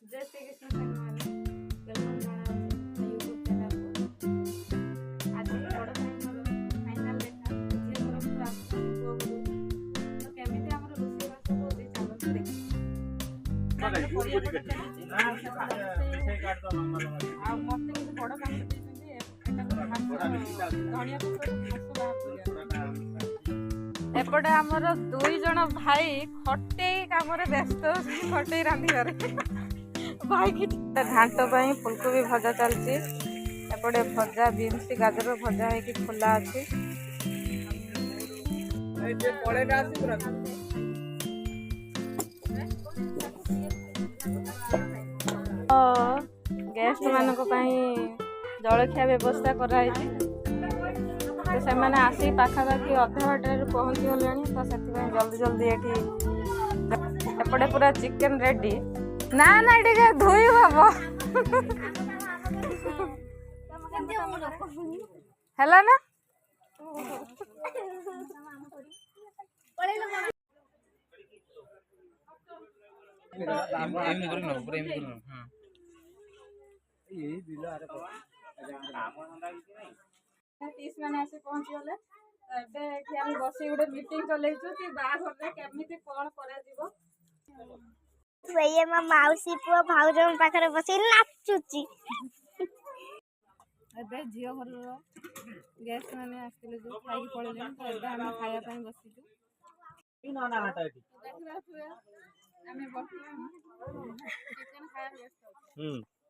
जय श्री कृष्ण साथी welcome जनावु YouTube channel को आज बड़ भाई मोर फाइनल देखा झील तरफ पूरा पुओ गुरु तो केमिति हमर रोषेई बास होची चलो देखि आ मते किसी बड़ काम देछन्ती एटा धनिया पत्र मसला एपटे आमर दुई जन भाई खटे काम व्यस्त खटे रांधि भाई की घाट फुलकोबी भजा चलती एपटे भजा बीन्स गाजर भजा है खोला अच्छी गेस्ट मान जलखिया व्यवस्था कराई तो से मैंने आसी पाखापाखि अधा बाटर पहुँची गले तो से जल्दी जल्दी ये एपटे पूरा चिकेन रेडी ना ना टे धोई हम है ना तीस मैंने आसी पहुँची गले एबे हम बसी गोटे मीटिंग चलैछु कि बाहर केमिति कोन करा जीवो भैया मा माउसी पुआ भाउजन पाखरे बसी नाचुची एबे झियो घर गेस्ट माने आस्तिले जो खाई पड़ले तो एबे हम खाया पई बसिछु इ न ना हटा एठी हमें बसिया चिकन खाया व्यस्त